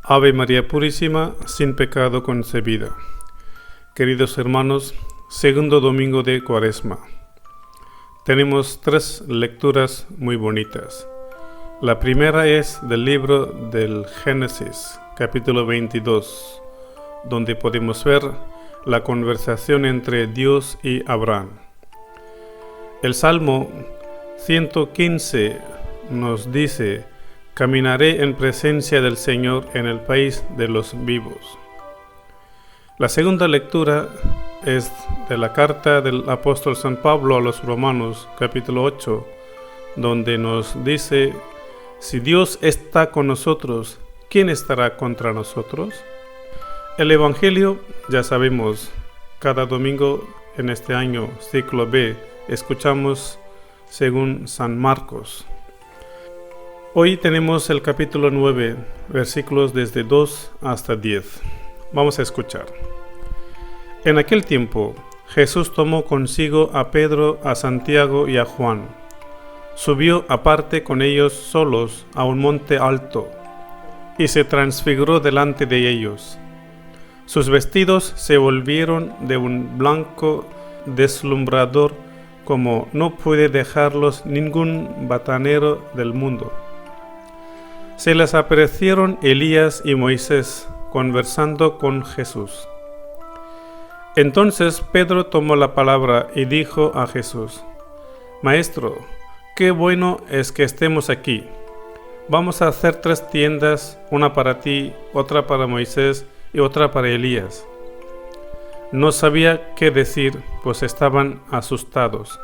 Ave María Purísima, sin pecado concebida. Queridos hermanos, segundo domingo de Cuaresma. Tenemos 3 lecturas muy bonitas. La primera es del libro del Génesis, capítulo 22, donde podemos ver la conversación entre Dios y Abraham. El Salmo 115 nos dice: caminaré en presencia del Señor en el país de los vivos. La segunda lectura es de la carta del apóstol San Pablo a los Romanos, capítulo 8, donde nos dice: si Dios está con nosotros, ¿quién estará contra nosotros? El Evangelio, ya sabemos, cada domingo en este año, ciclo B, escuchamos según San Marcos. Hoy tenemos el capítulo 9, versículos desde 2 hasta 10. Vamos a escuchar. En aquel tiempo, Jesús tomó consigo a Pedro, a Santiago y a Juan. Subió aparte con ellos solos a un monte alto, y se transfiguró delante de ellos. Sus vestidos se volvieron de un blanco deslumbrador, como no puede dejarlos ningún batanero del mundo. Se les aparecieron Elías y Moisés conversando con Jesús. Entonces Pedro tomó la palabra y dijo a Jesús: Maestro, qué bueno es que estemos aquí. Vamos a hacer 3 tiendas, una para ti, otra para Moisés y otra para Elías. No sabía qué decir, pues estaban asustados.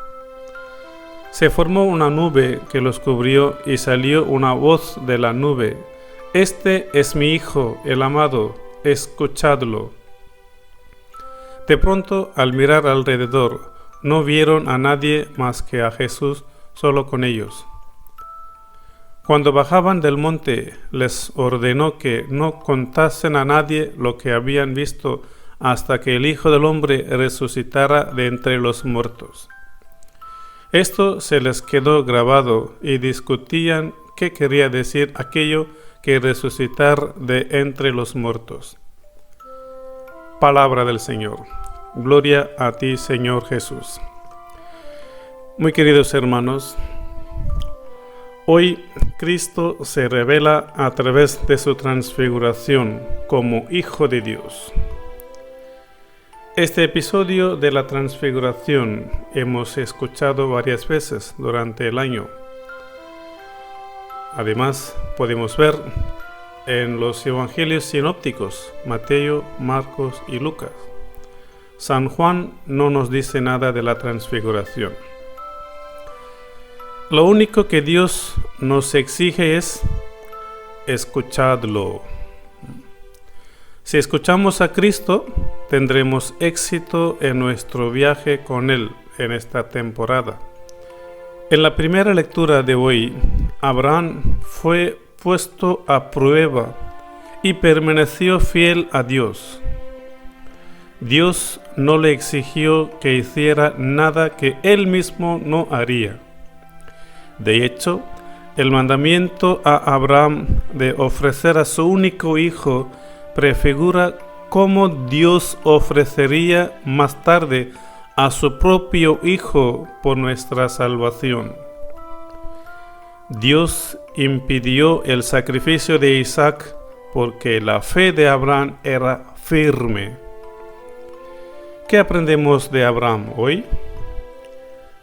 Se formó una nube que los cubrió y salió una voz de la nube: Este es mi Hijo, el amado, escuchadlo. De pronto, al mirar alrededor, no vieron a nadie más que a Jesús solo con ellos. Cuando bajaban del monte, les ordenó que no contasen a nadie lo que habían visto hasta que el Hijo del Hombre resucitara de entre los muertos. Esto se les quedó grabado y discutían qué quería decir aquello que resucitar de entre los muertos. Palabra del Señor. Gloria a ti, Señor Jesús. Muy queridos hermanos, hoy Cristo se revela a través de su transfiguración como Hijo de Dios. Este episodio de la transfiguración hemos escuchado varias veces durante el año. Además, podemos ver en los evangelios sinópticos, Mateo, Marcos y Lucas. San Juan no nos dice nada de la transfiguración. Lo único que Dios nos exige es escuchadlo. Si escuchamos a Cristo, tendremos éxito en nuestro viaje con Él en esta temporada. En la primera lectura de hoy, Abraham fue puesto a prueba y permaneció fiel a Dios. Dios no le exigió que hiciera nada que él mismo no haría. De hecho, el mandamiento a Abraham de ofrecer a su único hijo prefigura cómo Dios ofrecería más tarde a su propio Hijo por nuestra salvación. Dios impidió el sacrificio de Isaac porque la fe de Abraham era firme. ¿Qué aprendemos de Abraham hoy?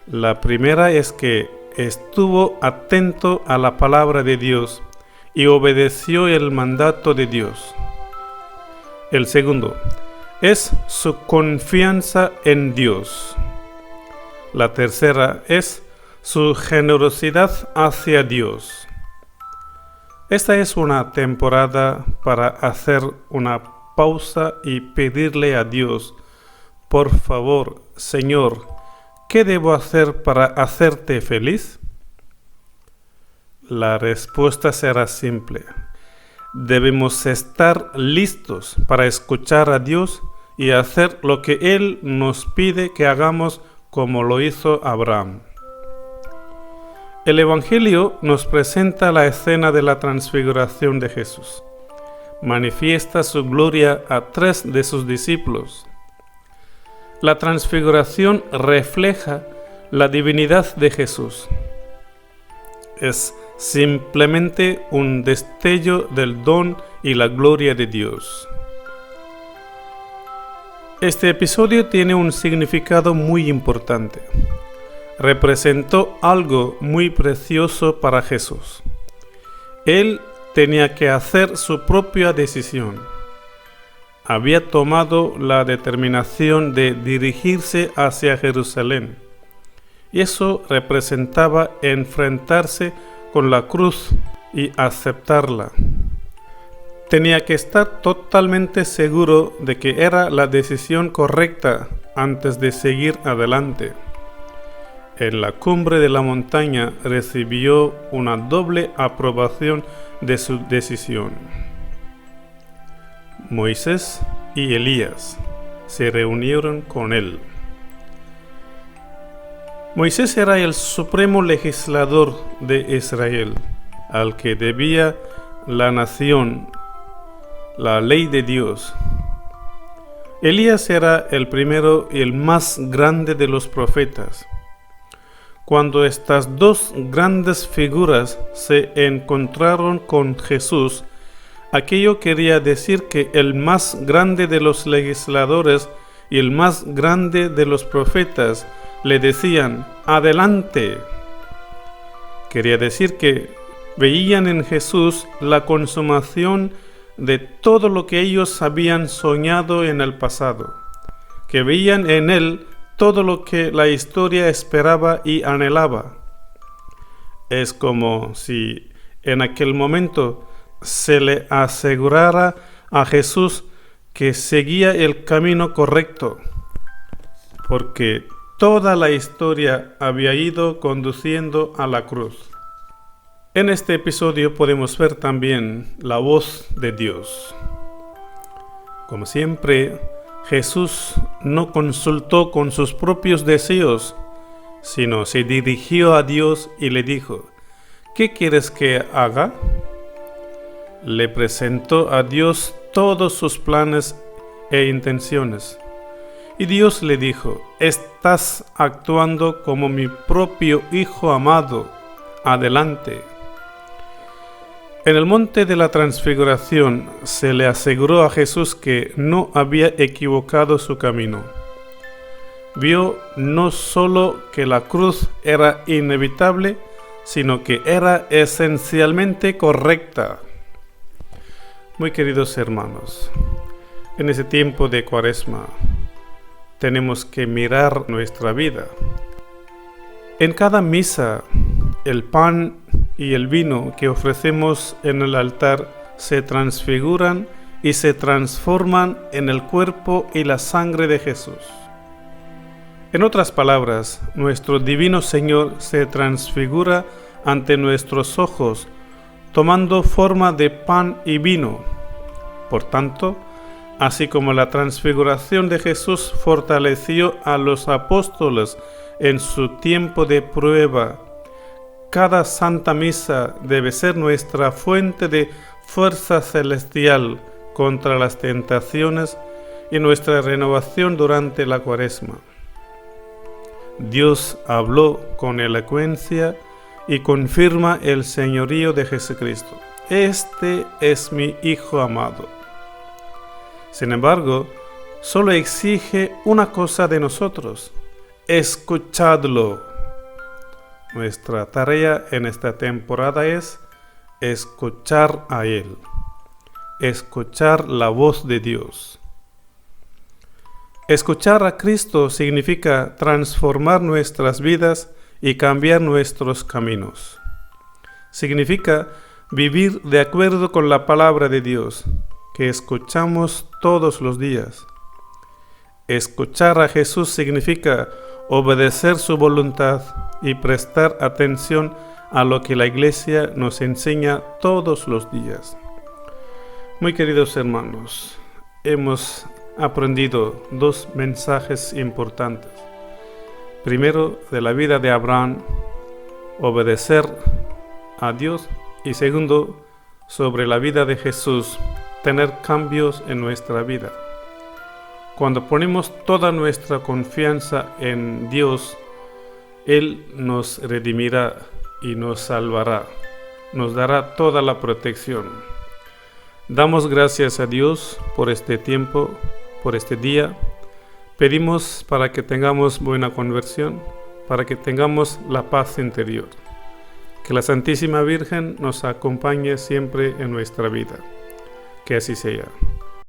La primera es que estuvo atento a la palabra de Dios y obedeció el mandato de Dios. El segundo es su confianza en Dios. La tercera es su generosidad hacia Dios. Esta es una temporada para hacer una pausa y pedirle a Dios: por favor, Señor, ¿qué debo hacer para hacerte feliz? La respuesta será simple. Debemos estar listos para escuchar a Dios y hacer lo que Él nos pide que hagamos, como lo hizo Abraham. El Evangelio nos presenta la escena de la transfiguración de Jesús. manifiesta su gloria a 3 de sus discípulos. La transfiguración refleja la divinidad de Jesús. Es simplemente un destello del don y la gloria de Dios. Este episodio tiene un significado muy importante. Representó algo muy precioso para Jesús. Él tenía que hacer su propia decisión. Había tomado la determinación de dirigirse hacia Jerusalén. Y eso representaba enfrentarse con la cruz y aceptarla. Tenía que estar totalmente seguro de que era la decisión correcta antes de seguir adelante. En la cumbre de la montaña recibió una doble aprobación de su decisión. Moisés y Elías se reunieron con él. Moisés era el supremo legislador de Israel, al que debía la nación, la ley de Dios. Elías era el primero y el más grande de los profetas. Cuando estas dos grandes figuras se encontraron con Jesús, aquello quería decir que el más grande de los legisladores y el más grande de los profetas le decían, adelante. Quería decir que veían en Jesús la consumación de todo lo que ellos habían soñado en el pasado, que veían en Él todo lo que la historia esperaba y anhelaba. Es como si en aquel momento se le asegurara a Jesús que seguía el camino correcto, porque toda la historia había ido conduciendo a la cruz. En este episodio podemos ver también la voz de Dios. Como siempre, Jesús no consultó con sus propios deseos, sino se dirigió a Dios y le dijo, ¿qué quieres que haga? Le presentó a Dios todos sus planes e intenciones. Y Dios le dijo, estás actuando como mi propio Hijo amado, adelante. En el monte de la Transfiguración se le aseguró a Jesús que no había equivocado su camino. Vio no solo que la cruz era inevitable, sino que era esencialmente correcta. Muy queridos hermanos, en ese tiempo de Cuaresma, tenemos que mirar nuestra vida. En cada misa, el pan y el vino que ofrecemos en el altar se transfiguran y se transforman en el cuerpo y la sangre de Jesús. En otras palabras, nuestro divino Señor se transfigura ante nuestros ojos, tomando forma de pan y vino. Por tanto, así como la transfiguración de Jesús fortaleció a los apóstoles en su tiempo de prueba, cada Santa Misa debe ser nuestra fuente de fuerza celestial contra las tentaciones y nuestra renovación durante la Cuaresma. Dios habló con elocuencia y confirma el señorío de Jesucristo. Este es mi Hijo amado. Sin embargo, solo exige una cosa de nosotros: escuchadlo. Nuestra tarea en esta temporada es escuchar a Él, escuchar la voz de Dios. Escuchar a Cristo significa transformar nuestras vidas y cambiar nuestros caminos. Significa vivir de acuerdo con la palabra de Dios, que escuchamos todos los días. Escuchar a Jesús significa obedecer su voluntad y prestar atención a lo que la Iglesia nos enseña todos los días. Muy queridos hermanos, hemos aprendido dos mensajes importantes. Primero, de la vida de Abraham, obedecer a Dios, y segundo, sobre la vida de Jesús, tener cambios en nuestra vida. Cuando ponemos toda nuestra confianza en Dios, Él nos redimirá y nos salvará, nos dará toda la protección. Damos gracias a Dios por este tiempo, por este día. Pedimos para que tengamos buena conversión, para que tengamos la paz interior. Que la Santísima Virgen nos acompañe siempre en nuestra vida. Que así sea.